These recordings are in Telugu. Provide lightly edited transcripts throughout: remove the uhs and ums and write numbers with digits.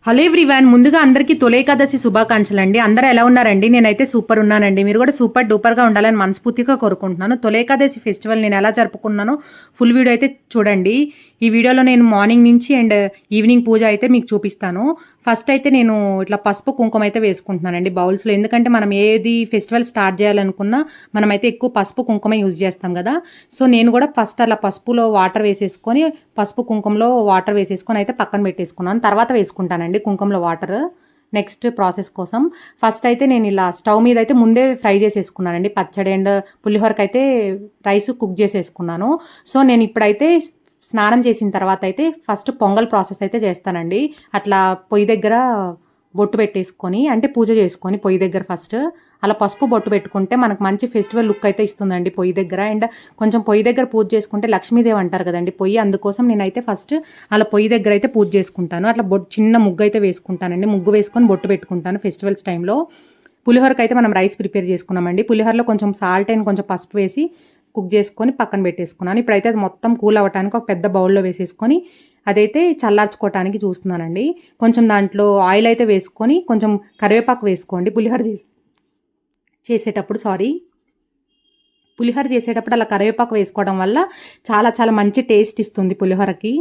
హలో ఎవ్రీవన్, ముందుగా అందరికీ తొలి ఏకాదశి శుభాకాంక్షలు అండి. అందరూ ఎలా ఉన్నారండి? నేనైతే సూపర్ ఉన్నానండి. మీరు కూడా సూపర్ డూపర్గా ఉండాలని మనస్ఫూర్తిగా కోరుకుంటున్నాను. తొలి ఏకాదశి ఫెస్టివల్ నేను ఎలా జరుపుకున్నానో ఫుల్ వీడియో అయితే చూడండి. ఈ వీడియోలో నేను మార్నింగ్ నుంచి అండ్ ఈవినింగ్ పూజ అయితే మీకు చూపిస్తాను. ఫస్ట్ అయితే నేను ఇట్లా పసుపు కుంకుమ అయితే వేసుకుంటున్నానండి బౌల్స్లో. ఎందుకంటే మనం ఏది ఫెస్టివల్ స్టార్ట్ చేయాలనుకున్నా మనమైతే ఎక్కువ పసుపు కుంకుమ యూజ్ చేస్తాం కదా. సో నేను కూడా ఫస్ట్ అలా పసుపులో వాటర్ వేసేసుకొని పసుపు కుంకుమలో వాటర్ వేసేసుకొని అయితే పక్కన పెట్టేసుకున్నాను. తర్వాత వేసుకుంటానండి కుంకుమలో వాటర్ నెక్స్ట్ ప్రాసెస్ కోసం. ఫస్ట్ అయితే నేను ఇలా స్టవ్ మీద అయితే ముందే ఫ్రై చేసేసుకున్నానండి. పచ్చడి అండ్ పులిహోరకి అయితే రైస్ కుక్ చేసేసుకున్నాను. సో నేను ఇప్పుడైతే స్నానం చేసిన తర్వాత అయితే ఫస్ట్ పొంగల్ ప్రాసెస్ అయితే చేస్తానండి. అట్లా పొయ్యి దగ్గర బొట్టు పెట్టేసుకొని అంటే పూజ చేసుకొని పొయ్యి దగ్గర ఫస్ట్ అలా పసుపు బొట్టు పెట్టుకుంటే మనకు మంచి ఫెస్టివల్ లుక్ అయితే ఇస్తుందండి పొయ్యి దగ్గర. అండ్ కొంచెం పొయ్యి దగ్గర పూజ చేసుకుంటే లక్ష్మీదేవి అంటారు కదండి పొయ్యి, అందుకోసం నేనైతే ఫస్ట్ అలా పొయ్యి దగ్గర అయితే పూజ చేసుకుంటాను. అట్లా చిన్న ముగ్గు అయితే వేసుకుంటానండి. ముగ్గు వేసుకొని బొట్టు పెట్టుకుంటాను ఫెస్టివల్స్ టైంలో. పులిహోరకి అయితే మనం రైస్ ప్రిపేర్ చేసుకున్నామండి. పులిహోరలో కొంచెం సాల్ట్ అండ్ కొంచెం పసుపు వేసి కుక్ చేసుకొని పక్కన పెట్టేసుకున్నాను. ఇప్పుడైతే అది మొత్తం కూల్ అవ్వడానికి ఒక పెద్ద బౌల్లో వేసేసుకొని అదైతే చల్లార్చుకోవటానికి చూస్తున్నానండి. కొంచెం దాంట్లో ఆయిల్ అయితే వేసుకొని కొంచెం కరివేపాకు వేసుకోండి పులిహోర చేసేటప్పుడు పులిహోర చేసేటప్పుడు అలా కరివేపాకు వేసుకోవడం వల్ల చాలా చాలా మంచి టేస్ట్ ఇస్తుంది పులిహోరకి.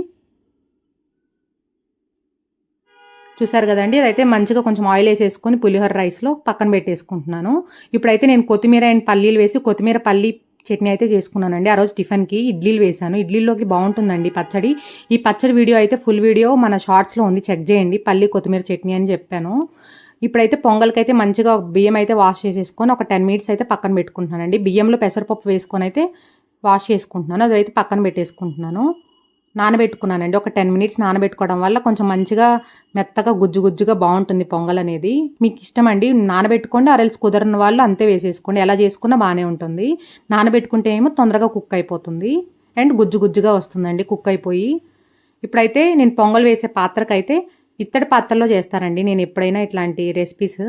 చూసారు కదండి, అదైతే మంచిగా కొంచెం ఆయిల్ వేసేసుకొని పులిహోర రైస్లో పక్కన పెట్టేసుకుంటున్నాను. ఇప్పుడైతే నేను కొత్తిమీర అండ్ పల్లీలు వేసి కొత్తిమీర పల్లీ చట్నీ అయితే చేసుకున్నానండి. ఆ రోజు టిఫిన్కి ఇడ్లీలు వేసాను. ఇడ్లీలోకి బాగుంటుందండి పచ్చడి. ఈ పచ్చడి వీడియో అయితే ఫుల్ వీడియో మన షార్ట్స్లో ఉంది, చెక్ చేయండి. పల్లి కొత్తిమీర చట్నీ అని చెప్పాను. ఇప్పుడైతే పొంగల్కి అయితే మంచిగా బియ్యం అయితే వాష్ చేసేసుకొని ఒక 10 మినిట్స్ అయితే పక్కన పెట్టుకుంటున్నానండి. బియ్యంలో పెసరపప్పు వేసుకొని అయితే వాష్ చేసుకుంటున్నాను. అదైతే పక్కన పెట్టేసుకుంటున్నాను. నానబెట్టుకున్నానండి. ఒక 10 మినిట్స్ నానబెట్టుకోవడం వల్ల కొంచెం మంచిగా మెత్తగా గుజ్జుగా బాగుంటుంది పొంగల్ అనేది. మీకు ఇష్టం అండి నానబెట్టుకోండి, ఆరెల్స్ కుదరని వాళ్ళు అంతే వేసేసుకోండి. ఎలా చేసుకున్నా బాగానే ఉంటుంది. నానబెట్టుకుంటే ఏమో తొందరగా కుక్ అయిపోతుంది అండ్ గుజ్జుగా వస్తుందండి కుక్ అయిపోయి. ఇప్పుడైతే నేను పొంగల్ వేసే పాత్రకైతే ఇత్తడి పాత్రలో చేస్తానండి నేను ఎప్పుడైనా ఇట్లాంటి రెసిపీస్.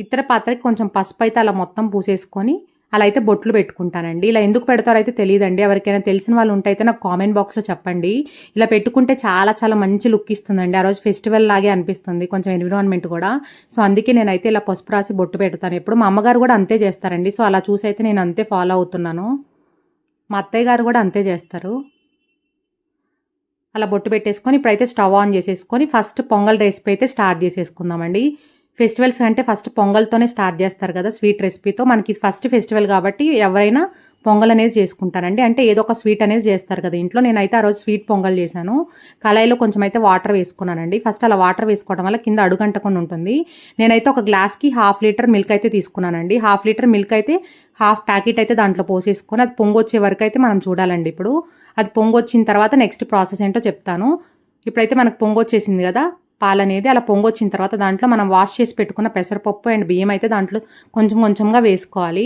ఇత్తడి పాత్రకి కొంచెం పసుపు అయితే అలా మొత్తం పూసేసుకొని అలా అయితే బొట్లు పెట్టుకుంటానండి. ఇలా ఎందుకు పెడతారో అయితే తెలియదండి. ఎవరికైనా తెలిసిన వాళ్ళు ఉంటే అయితే నాకు కామెంట్ బాక్స్లో చెప్పండి. ఇలా పెట్టుకుంటే చాలా చాలా మంచి లుక్ ఇస్తుందండి. ఆ రోజు ఫెస్టివల్ లాగే అనిపిస్తుంది, కొంచెం ఎన్విరాన్మెంట్ కూడా. సో అందుకే నేనైతే ఇలా పసుపు రాసి బొట్టు పెడతాను ఎప్పుడు. మా అమ్మగారు కూడా అంతే చేస్తారండి. సో అలా చూసి అయితే నేను అంతే ఫాలో అవుతున్నాను. మా అత్తయ్య గారు కూడా అంతే చేస్తారు. అలా బొట్టు పెట్టేసుకొని ఇప్పుడైతే స్టవ్ ఆన్ చేసేసుకొని ఫస్ట్ పొంగల్ రెసిపీ అయితే స్టార్ట్ చేసేసుకుందామండి. ఫెస్టివల్స్ అంటే ఫస్ట్ పొంగల్తోనే స్టార్ట్ చేస్తారు కదా, స్వీట్ రెసిపీతో. మనకి ఫస్ట్ ఫెస్టివల్ కాబట్టి ఎవరైనా పొంగల్ అనేది చేసుకుంటారండి. అంటే ఏదో ఒక స్వీట్ అనేది చేస్తారు కదా ఇంట్లో. నేనైతే ఆ రోజు స్వీట్ పొంగల్ చేశాను. కళాయిలో కొంచెం అయితే వాటర్ వేసుకున్నానండి. ఫస్ట్ అలా వాటర్ వేసుకోవడం వల్ల కింద అడుగంటకుండా ఉంటుంది. నేనైతే ఒక గ్లాస్కి 1/2 లీటర్ మిల్క్ అయితే తీసుకున్నానండి. 1/2 లీటర్ మిల్క్ అయితే 1/2 ప్యాకెట్ అయితే దాంట్లో పోసేసుకొని అది పొంగొచ్చే వరకు అయితే మనం చూడాలండి. ఇప్పుడు అది పొంగొచ్చిన తర్వాత నెక్స్ట్ ప్రాసెస్ ఏంటో చెప్తాను. ఇప్పుడైతే మనకు పొంగొచ్చేసింది కదా పాలు అనేది. అలా పొంగొచ్చిన తర్వాత దాంట్లో మనం వాష్ చేసి పెట్టుకున్న పెసరపప్పు అండ్ బియ్యం అయితే దాంట్లో కొంచెం కొంచెంగా వేసుకోవాలి.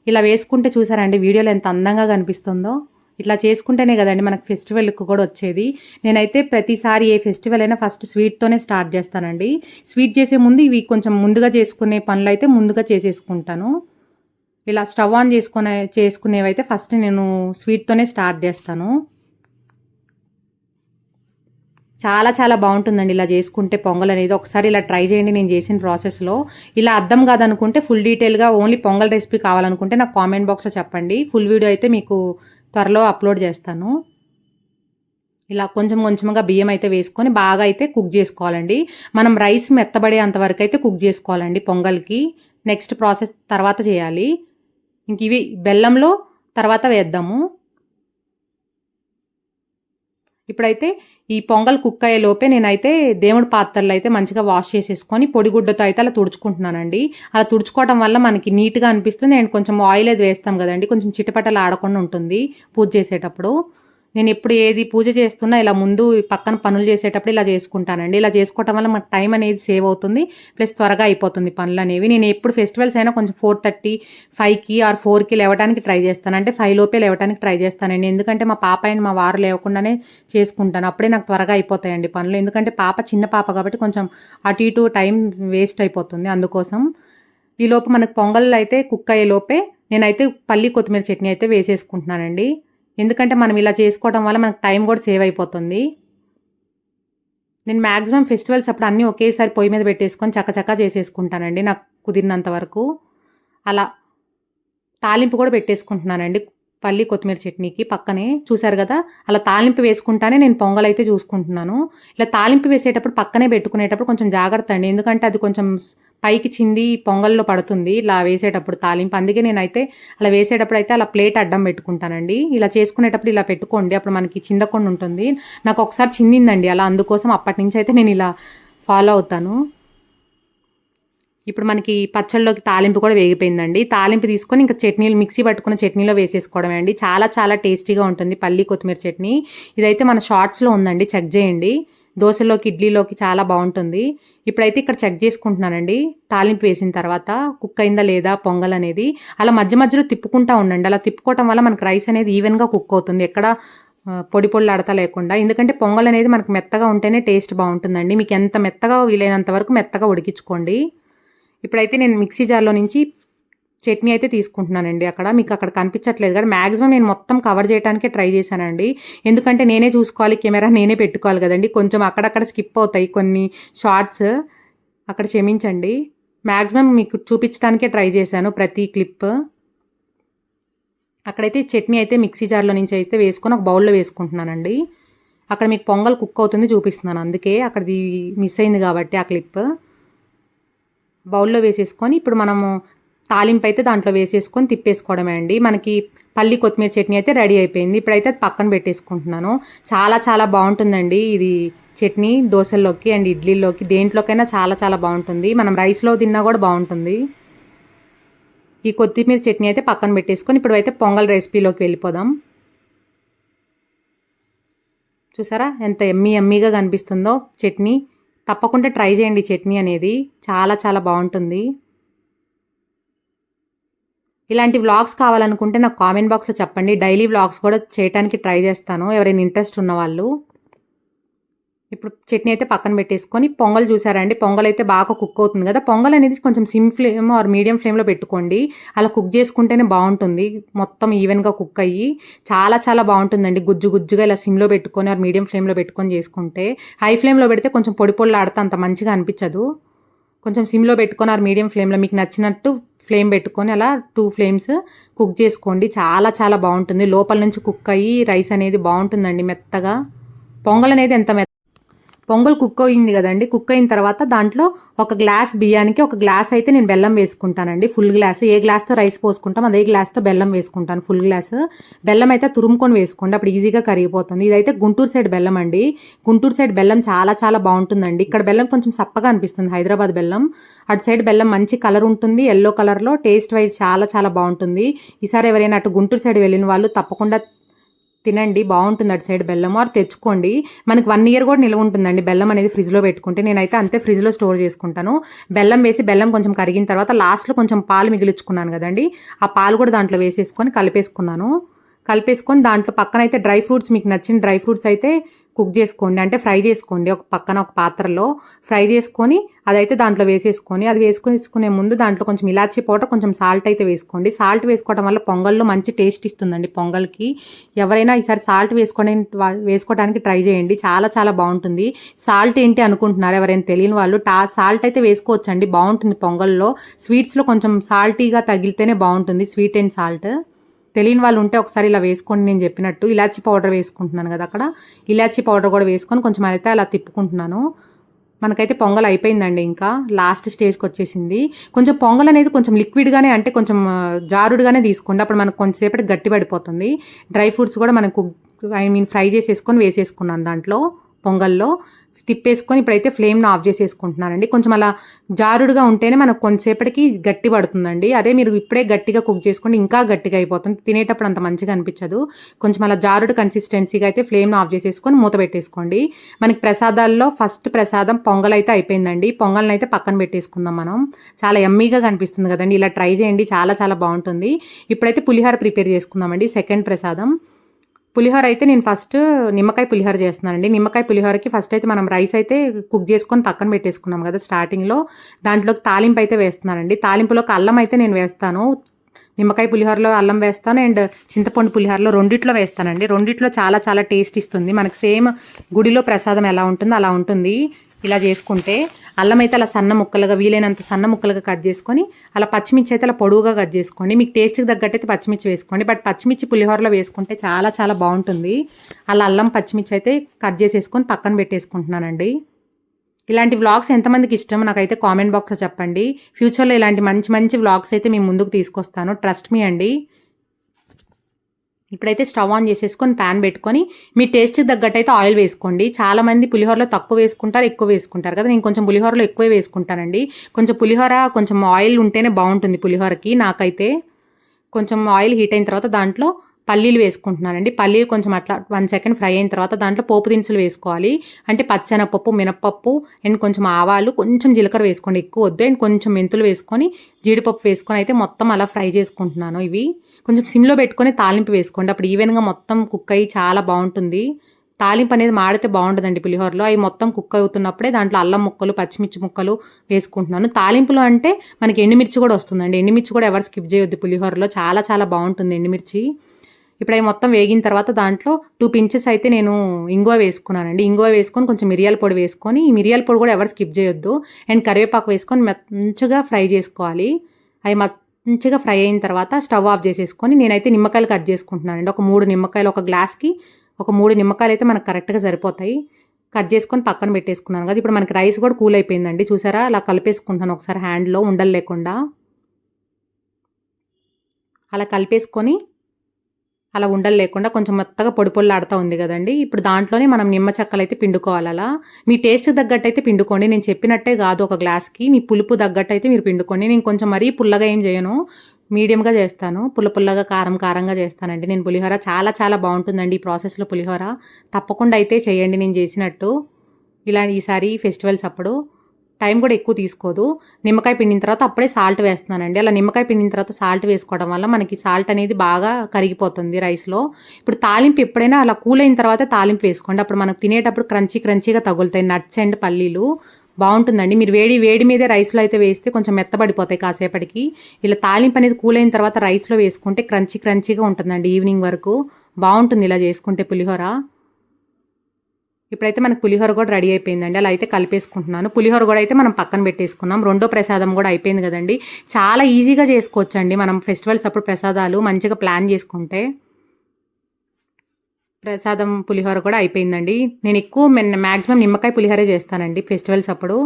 ఇలా వేసుకుంటే చూసారండి వీడియోలో ఎంత అందంగా కనిపిస్తుందో. ఇట్లా చేసుకుంటేనే కదండి మనకు ఫెస్టివల్కి కూడా వచ్చేది. నేనైతే ప్రతిసారి ఏ ఫెస్టివల్ అయినా ఫస్ట్ స్వీట్తోనే స్టార్ట్ చేస్తానండి. స్వీట్ చేసే ముందు ఇవి కొంచెం ముందుగా చేసుకునే పనులు అయితే ముందుగా చేసేసుకుంటాను. ఇలా స్టవ్ ఆన్ చేసుకునేవైతే ఫస్ట్ నేను స్వీట్తోనే స్టార్ట్ చేస్తాను. చాలా చాలా బాగుంటుందండి ఇలా చేసుకుంటే పొంగల్ అనేది. ఒకసారి ఇలా ట్రై చేయండి నేను చేసిన ప్రాసెస్లో. ఇలా అర్థం కాదనుకుంటే ఫుల్ డీటెయిల్గా ఓన్లీ పొంగల్ రెసిపీ కావాలనుకుంటే నాకు కామెంట్ బాక్స్లో చెప్పండి. ఫుల్ వీడియో అయితే మీకు త్వరలో అప్లోడ్ చేస్తాను. ఇలా కొంచెం కొంచెంగా బియ్యం అయితే వేసుకొని బాగా అయితే కుక్ చేసుకోవాలండి. మనం రైస్ మెత్తబడే అంతవరకు అయితే కుక్ చేసుకోవాలండి పొంగల్కి. నెక్స్ట్ ప్రాసెస్ తర్వాత చేయాలి. ఇంక ఇవి బెల్లంలో తర్వాత వేద్దాము. ఇప్పుడైతే ఈ పొంగల్ కుక్ అయ్యే లోపే నేనైతే దేవుడి పాత్రలు అయితే మంచిగా వాష్ చేసేసుకొని పొడిగుడ్డతో అయితే అలా తుడుచుకుంటున్నానండి. అలా తుడుచుకోవడం వల్ల మనకి నీట్గా అనిపిస్తుంది. అండ్ కొంచెం ఆయిల్ అది వేస్తాం కదండి, కొంచెం చిటపటలు ఆడకుండా ఉంటుంది పూజ చేసేటప్పుడు. నేను ఎప్పుడు ఏది పూజ చేస్తున్నా ఇలా ముందు పక్కన పనులు చేసేటప్పుడు ఇలా చేసుకుంటానండి. ఇలా చేసుకోవటం వల్ల మనకు టైం అనేది సేవ్ అవుతుంది, ప్లస్ త్వరగా అయిపోతుంది పనులు అనేవి. నేను ఎప్పుడు ఫెస్టివల్స్ అయినా కొంచెం 4:30, 5కి ఆర్ 4కి లేవడానికి ట్రై చేస్తాను. అంటే 5 లోపే లేవడానికి ట్రై చేస్తానండి. ఎందుకంటే మా పాప అండ్ మా వారు లేవకుండానే చేసుకుంటాను. అప్పుడే నాకు త్వరగా అయిపోతాయండి పనులు. ఎందుకంటే పాప చిన్న పాప కాబట్టి కొంచెం అటు ఇటు టైం వేస్ట్ అయిపోతుంది. అందుకోసం ఈ లోపు మనకు పొంగల్ అయితే కుక్ అయ్యే లోపే నేనైతే పల్లి కొత్తిమీర చట్నీ అయితే వేసేసుకుంటున్నానండి. ఎందుకంటే మనం ఇలా చేసుకోవడం వల్ల మనకు టైం కూడా సేవ్ అయిపోతుంది. నేను మ్యాక్సిమం ఫెస్టివల్స్ అప్పుడు అన్నీ ఒకేసారి పొయ్యి మీద పెట్టేసుకొని చక్కచక్క చేసేసుకుంటానండి నాకు కుదిరినంత వరకు. అలా తాలింపు కూడా పెట్టేసుకుంటున్నానండి పల్లి కొత్తిమీర చట్నీకి పక్కనే. చూసారు కదా, అలా తాలింపు వేసుకుంటానే నేను పొంగలైతే చూసుకుంటున్నాను. ఇలా తాలింపు వేసేటప్పుడు పక్కనే పెట్టుకునేటప్పుడు కొంచెం జాగ్రత్త అండి, ఎందుకంటే అది కొంచెం పైకి చింది పొంగల్లో పడుతుంది ఇలా వేసేటప్పుడు తాలింపు. అందుకే నేనైతే అలా వేసేటప్పుడు అయితే అలా ప్లేట్ అడ్డం పెట్టుకుంటానండి. ఇలా చేసుకునేటప్పుడు ఇలా పెట్టుకోండి, అప్పుడు మనకి చిందకుండా ఉంటుంది. నాకు ఒకసారి చిందిందండి అలా, అందుకోసం అప్పటి నుంచి అయితే నేను ఇలా ఫాలో అవుతాను. ఇప్పుడు మనకి పచ్చళ్ళలోకి తాలింపు కూడా వేగిపోయిందండి. తాలింపు తీసుకొని ఇంకా చట్నీలు మిక్సీ పట్టుకున్న చట్నీలో వేసేసుకోవడమే అండి. చాలా చాలా టేస్టీగా ఉంటుంది పల్లి కొత్తిమీర చట్నీ. ఇదైతే మన షార్ట్స్లో ఉందండి, చెక్ చేయండి. దోశలోకి ఇడ్లీలోకి చాలా బాగుంటుంది. ఇప్పుడైతే ఇక్కడ చెక్ చేసుకుంటున్నానండి తాలింపు వేసిన తర్వాత కుక్ అయిందా లేదా పొంగల్ అనేది. అలా మధ్య మధ్యలో తిప్పుకుంటా ఉండండి. అలా తిప్పుకోవటం వల్ల మనకు రైస్ అనేది ఈవెన్గా కుక్ అవుతుంది, ఎక్కడ పొడి పొడి ఆడతా లేకుండా. ఎందుకంటే పొంగల్ అనేది మనకు మెత్తగా ఉంటేనే టేస్ట్ బాగుంటుందండి. మీకు ఎంత మెత్తగా వీలైనంత వరకు మెత్తగా ఉడికించుకోండి. ఇప్పుడైతే నేను మిక్సీ జార్లో నుంచి చట్నీ అయితే తీసుకుంటున్నానండి. అక్కడ మీకు అక్కడ కనిపించట్లేదు కానీ మ్యాక్సిమం నేను మొత్తం కవర్ చేయడానికే ట్రై చేశానండి. ఎందుకంటే నేనే చూసుకోవాలి, కెమెరా నేనే పెట్టుకోవాలి కదండి. కొంచెం అక్కడక్కడ స్కిప్ అవుతాయి కొన్ని షార్ట్స్, అక్కడ క్షమించండి. మ్యాక్సిమం మీకు చూపించడానికే ట్రై చేశాను ప్రతి క్లిప్. అక్కడైతే చట్నీ అయితే మిక్సీ జార్లో నుంచి అయితే వేసుకొని ఒక బౌల్లో వేసుకుంటున్నానండి. అక్కడ మీకు పొంగల్ కుక్ అవుతుంది చూపిస్తున్నాను, అందుకే అక్కడది మిస్ అయింది కాబట్టి ఆ క్లిప్. బౌల్లో వేసేసుకొని ఇప్పుడు మనము తాలింపు అయితే దాంట్లో వేసేసుకొని తిప్పేసుకోవడమే అండి. మనకి పల్లి కొత్తిమీర చట్నీ అయితే రెడీ అయిపోయింది. ఇప్పుడైతే పక్కన పెట్టేసుకుంటున్నాను. చాలా చాలా బాగుంటుందండి ఇది చట్నీ, దోశల్లోకి అండ్ ఇడ్లీలోకి దేంట్లోకైనా చాలా చాలా బాగుంటుంది. మనం రైస్లో తిన్నా కూడా బాగుంటుంది. ఈ కొత్తిమీర చట్నీ అయితే పక్కన పెట్టేసుకొని ఇప్పుడు అయితే పొంగల్ రెసిపీలోకి వెళ్ళిపోదాం. చూసారా ఎంత ఎమ్మీగా కనిపిస్తుందో చట్నీ. తప్పకుండా ట్రై చేయండి చట్నీ అనేది, చాలా చాలా బాగుంటుంది. ఇలాంటి వ్లాగ్స్ కావాలనుకుంటే నాకు కామెంట్ బాక్స్లో చెప్పండి. డైలీ వ్లాగ్స్ కూడా చేయడానికి ట్రై చేస్తాను ఎవరైనా ఇంట్రెస్ట్ ఉన్నవాళ్ళు. ఇప్పుడు చట్నీ అయితే పక్కన పెట్టేసుకొని పొంగల్ చూసారండి, పొంగల్ అయితే బాగా కుక్ అవుతుంది కదా. పొంగల్ అనేది కొంచెం సిమ్ ఫ్లేమ్ ఆర్ మీడియం ఫ్లేమ్లో పెట్టుకోండి. అలా కుక్ చేసుకుంటేనే బాగుంటుంది, మొత్తం ఈవెన్గా కుక్ అయ్యి చాలా చాలా బాగుంటుందండి. గుజ్జు గుజ్జుగా ఇలా సిమ్లో పెట్టుకొని ఆర్ మీడియం ఫ్లేమ్లో పెట్టుకొని చేసుకుంటే. హై ఫ్లేమ్లో పెడితే కొంచెం పొడి పొడిలు ఆడితే అంత మంచిగా అనిపించదు. కొంచెం సిమ్లో పెట్టుకొని ఆర్ మీడియం ఫ్లేమ్లో మీకు నచ్చినట్టు ఫ్లేమ్ పెట్టుకొని అలా 2 ఫ్లేమ్స్ కుక్ చేసుకోండి. చాలా చాలా బాగుంటుంది, లోపల నుంచి కుక్ అయ్యి రైస్ అనేది బాగుంటుందండి మెత్తగా. పొంగల్ అనేది ఎంత పొంగల్ కుక్ అయింది కదండి. కుక్ అయిన తర్వాత దాంట్లో ఒక గ్లాస్ బియ్యానికి ఒక గ్లాస్ అయితే నేను బెల్లం వేసుకుంటానండి. ఫుల్ గ్లాస్, ఏ గ్లాస్తో రైస్ పోసుకుంటాం అదే గ్లాస్తో బెల్లం వేసుకుంటాను. ఫుల్ గ్లాస్ బెల్లం అయితే తురుముకొని వేసుకోండి, అప్పుడు ఈజీగా కరిగిపోతుంది. ఇదైతే గుంటూరు సైడ్ బెల్లం అండి. గుంటూరు సైడ్ బెల్లం చాలా చాలా బాగుంటుందండి. ఇక్కడ బెల్లం కొంచెం సప్పగా అనిపిస్తుంది, హైదరాబాద్ బెల్లం. అటు సైడ్ బెల్లం మంచి కలర్ ఉంటుంది, ఎల్లో కలర్లో. టేస్ట్ వైజ్ చాలా చాలా బాగుంటుంది. ఈసారి ఎవరైనా అటు గుంటూరు సైడ్ వెళ్ళిన వాళ్ళు తప్పకుండా తినండి, బాగుంటుంది అటు సైడ్ బెల్లం. ఆర్ తెచ్చుకోండి, మనకి 1 year కూడా నిల్వ ఉంటుందండి బెల్లం అనేది ఫ్రిడ్జ్లో పెట్టుకుంటే. నేనైతే అంతే ఫ్రిడ్జ్లో స్టోర్ చేసుకుంటాను. బెల్లం వేసి బెల్లం కొంచెం కరిగిన తర్వాత లాస్ట్లో కొంచెం పాలు మిగిలించుకున్నాను కదండి, ఆ పాలు కూడా దాంట్లో వేసేసుకొని కలిపేసుకొని దాంట్లో పక్కనైతే డ్రై ఫ్రూట్స్, మీకు నచ్చిన డ్రై ఫ్రూట్స్ అయితే కుక్ చేసుకోండి, అంటే ఫ్రై చేసుకోండి. ఒక పక్కన ఒక పాత్రలో ఫ్రై చేసుకొని అదైతే దాంట్లో వేసేసుకొని, అది వేసుకునే ముందు దాంట్లో కొంచెం ఇలాచీ పౌడర్, కొంచెం సాల్ట్ అయితే వేసుకోండి. సాల్ట్ వేసుకోవడం వల్ల పొంగల్లో మంచి టేస్ట్ ఇస్తుందండి పొంగల్కి. ఎవరైనా ఈసారి సాల్ట్ వేసుకోవడానికి ట్రై చేయండి, చాలా చాలా బాగుంటుంది. సాల్ట్ ఏంటి అనుకుంటున్నారు ఎవరైనా తెలియని వాళ్ళు, సాల్ట్ అయితే వేసుకోవచ్చండి, బాగుంటుంది పొంగల్లో. స్వీట్స్లో కొంచెం సాల్టీగా తగిలితేనే బాగుంటుంది, స్వీట్ అండ్ సాల్ట్. తెలియని వాళ్ళు ఉంటే ఒకసారి ఇలా వేసుకోండి నేను చెప్పినట్టు. ఇలాచీ పౌడర్ వేసుకుంటున్నాను కదా, అక్కడ ఇలాచీ పౌడర్ కూడా వేసుకొని కొంచెం అయితే అలా తిప్పుకుంటున్నాను. మనకైతే పొంగల్ అయిపోయిందండి, ఇంకా లాస్ట్ స్టేజ్కి వచ్చేసింది. కొంచెం పొంగల్ అనేది కొంచెం లిక్విడ్గానే, అంటే కొంచెం జారుడుగానే తీసుకోండి, అప్పుడు మనకు కొంచెంసేపటి గట్టి పడిపోతుంది. డ్రై ఫ్రూట్స్ కూడా మనకు ఫ్రై చేసేసుకొని వేసేసుకున్నాను దాంట్లో పొంగల్లో. తిప్పేసుకొని ఇప్పుడైతే ఫ్లేమ్ను ఆఫ్ చేసేసుకుంటున్నానండి. కొంచెం అలా జారుడుగా ఉంటేనే మనకు కొంచెంసేపటికి గట్టి పడుతుందండి. అదే మీరు ఇప్పుడే గట్టిగా కుక్ చేసుకుంటే ఇంకా గట్టిగా అయిపోతుంది, తినేటప్పుడు అంత మంచిగా అనిపించదు. కొంచెం అలా జారుడు కన్సిస్టెన్సీగా అయితే ఫ్లేమ్ను ఆఫ్ చేసేసుకొని మూత పెట్టేసుకోండి. మనకి ప్రసాదాల్లో ఫస్ట్ ప్రసాదం పొంగల్ అయితే అయిపోయిందండి. పొంగల్ని అయితే పక్కన పెట్టేసుకుందాం మనం. చాలా యమ్మీగా కనిపిస్తుంది కదండి, ఇలా ట్రై చేయండి, చాలా చాలా బాగుంటుంది. ఇప్పుడైతే పులిహోర ప్రిపేర్ చేసుకుందామండి, సెకండ్ ప్రసాదం. పులిహోర అయితే నేను ఫస్ట్ నిమ్మకాయ పులిహోర చేస్తున్నానండి. నిమ్మకాయ పులిహోరకి ఫస్ట్ అయితే మనం రైస్ అయితే కుక్ చేసుకొని పక్కన పెట్టేసుకున్నాం కదా స్టార్టింగ్లో, దాంట్లోకి తాలింపు అయితే వేస్తున్నానండి. తాలింపులోకి అల్లం అయితే నేను వేస్తాను, నిమ్మకాయ పులిహోరలో అల్లం వేస్తాను అండ్ చింతపండు పులిహోరలో రెండిట్లో వేస్తానండి. రెండిట్లో చాలా చాలా టేస్ట్ ఇస్తుంది. మనకి సేమ్ గుడిలో ప్రసాదం ఎలా ఉంటుందో అలా ఉంటుంది ఇలా చేసుకుంటే. అల్లం అయితే అలా సన్న ముక్కలుగా, వీలైనంత సన్న ముక్కలుగా కట్ చేసుకొని, అలా పచ్చిమిర్చి అయితే అలా పొడువుగా కట్ చేసుకోండి. మీకు టేస్ట్కి తగ్గట్టయితే పచ్చిమిర్చి వేసుకోండి. బట్ పచ్చిమిర్చి పులిహోరలో వేసుకుంటే చాలా చాలా బాగుంటుంది. అలా అల్లం పచ్చిమిర్చి అయితే కట్ చేసేసుకొని పక్కన పెట్టేసుకుంటున్నానండి. ఇలాంటి వ్లాగ్స్ ఎంతమందికి ఇష్టమో నాకైతే కామెంట్ బాక్స్లో చెప్పండి. ఫ్యూచర్లో ఇలాంటి మంచి మంచి వ్లాగ్స్ అయితే మేము ముందుకు తీసుకొస్తాను, ట్రస్ట్ మీ అండి. ఇప్పుడైతే స్టవ్ ఆన్ చేసేసుకొని ప్యాన్ పెట్టుకొని మీ టేస్ట్కి తగ్గట్టు అయితే ఆయిల్ వేసుకోండి. చాలామంది పులిహోరలో తక్కువ వేసుకుంటారు, ఎక్కువ వేసుకుంటారు కదా. నేను కొంచెం పులిహోరలో ఎక్కువే వేసుకుంటానండి. కొంచెం పులిహోర కొంచెం ఆయిల్ ఉంటేనే బాగుంటుంది పులిహోరకి. నాకైతే కొంచెం ఆయిల్ హీట్ అయిన తర్వాత దాంట్లో పల్లీలు వేసుకుంటున్నానండి. పల్లీలు కొంచెం అట్లా 1 సెకండ్ ఫ్రై అయిన తర్వాత దాంట్లో పోపు దినుసులు వేసుకోవాలి. అంటే పచ్చెనపప్పు, మినప్పప్పు అండ్ కొంచెం ఆవాలు, కొంచెం జీలకర్ర వేసుకోండి, ఎక్కువ వద్దు. అండ్ కొంచెం మెంతులు వేసుకొని జీడిపప్పు వేసుకొని అయితే మొత్తం అలా ఫ్రై చేసుకుంటున్నాను. ఇవి కొంచెం సిమ్లో పెట్టుకొని తాలింపు వేసుకోండి. అప్పుడు ఈవెన్గా మొత్తం కుక్ అయ్యి చాలా బాగుంటుంది. తాలింపు అనేది మాడితే బాగుంటుందండి పులిహోరలో. అవి మొత్తం కుక్ అవుతున్నప్పుడే దాంట్లో అల్లం ముక్కలు, పచ్చిమిర్చి ముక్కలు వేసుకుంటున్నాను. తాలింపులో అంటే మనకి ఎండుమిర్చి కూడా వస్తుందండి. ఎండుమిర్చి కూడా ఎవరు స్కిప్ చేయొద్దు పులిహోరలో, చాలా చాలా బాగుంటుంది ఎండుమిర్చి. ఇప్పుడు అవి మొత్తం వేగిన తర్వాత దాంట్లో 2 పించెస్ అయితే నేను ఇంగువ వేసుకున్నానండి. ఇంగువ వేసుకొని కొంచెం మిరియాల పొడి వేసుకొని, ఈ మిరియాల పొడి కూడా ఎవరు స్కిప్ చేయొద్దు. అండ్ కరివేపాకు వేసుకొని మంచిగా ఫ్రై చేసుకోవాలి. అవి మంచిగా ఫ్రై అయిన తర్వాత స్టవ్ ఆఫ్ చేసేసుకొని నేనైతే నిమ్మకాయలు కట్ చేసుకుంటున్నానండి. ఒక 3 నిమ్మకాయలు, ఒక గ్లాస్కి ఒక 3 నిమ్మకాయలు అయితే మనకు కరెక్ట్గా సరిపోతాయి. కట్ చేసుకొని పక్కన పెట్టేసుకున్నాను కదా. ఇప్పుడు మనకి రైస్ కూడా కూల్ అయిపోయిందండి. చూసారా, అలా కలిపేసుకుంటాను ఒకసారి హ్యాండ్లో ఉండలు లేకుండా. అలా కలిపేసుకొని అలా ఉండలు లేకుండా కొంచెం మెత్తగా పొడి పొడిలాడుతూ ఉంది కదండి. ఇప్పుడు దాంట్లోనే మనం నిమ్మ చెక్కలు అయితే పిండుకోవాలి. అలా మీ టేస్ట్ తగ్గట్టు అయితే పిండుకోండి. నేను చెప్పినట్టే కాదు, ఒక గ్లాస్కి మీ పులుపు తగ్గట్టు అయితే మీరు పిండుకోండి. నేను కొంచెం మరీ పుల్లగా ఏం చేయను, మీడియంగా చేస్తాను. పుల్లగా కారంగా చేస్తానండి నేను పులిహోర. చాలా చాలా బాగుంటుందండి ఈ ప్రాసెస్లో పులిహోర. తప్పకుండా అయితే చేయండి నేను చేసినట్టు. ఇలా ఈసారి ఫెస్టివల్స్ అప్పుడు టైం కూడా ఎక్కువ తీసుకోదు. నిమ్మకాయ పిండిన తర్వాత అప్పుడే సాల్ట్ వేస్తున్నానండి. అలా నిమ్మకాయ పిండిన తర్వాత సాల్ట్ వేసుకోవడం వల్ల మనకి సాల్ట్ అనేది బాగా కరిగిపోతుంది రైస్లో. ఇప్పుడు తాలింపు ఎప్పుడైనా అలా కూల్ అయిన తర్వాత తాలింపు వేసుకోండి. అప్పుడు మనకు తినేటప్పుడు క్రంచీగా తగులుతాయి నట్స్ అండ్ పల్లీలు. బాగుంటుందండి. మీరు వేడి మీదే రైస్లో అయితే వేస్తే కొంచెం మెత్తబడిపోతాయి కాసేపటికి. ఇలా తాలింపు అనేది కూల్ అయిన తర్వాత రైస్లో వేసుకుంటే క్రంచీగా ఉంటుందండి ఈవినింగ్ వరకు. బాగుంటుంది ఇలా చేసుకుంటే పులిహోర. ఇప్పుడైతే మనకు పులిహోర కూడా రెడీ అయిపోయిందండి. అలా అయితే కలిపేసుకుంటున్నాను. పులిహోర కూడా అయితే మనం పక్కన పెట్టేసుకున్నాం. రెండో ప్రసాదం కూడా అయిపోయింది కదండి. చాలా ఈజీగా చేసుకోవచ్చండి మనం ఫెస్టివల్స్ అప్పుడు ప్రసాదాలు మంచిగా ప్లాన్ చేసుకుంటే. ప్రసాదం పులిహోర కూడా అయిపోయిందండి. నేను ఎక్కువ మ్యాక్సిమం నిమ్మకాయ పులిహోరే చేస్తానండి ఫెస్టివల్స్ అప్పుడు.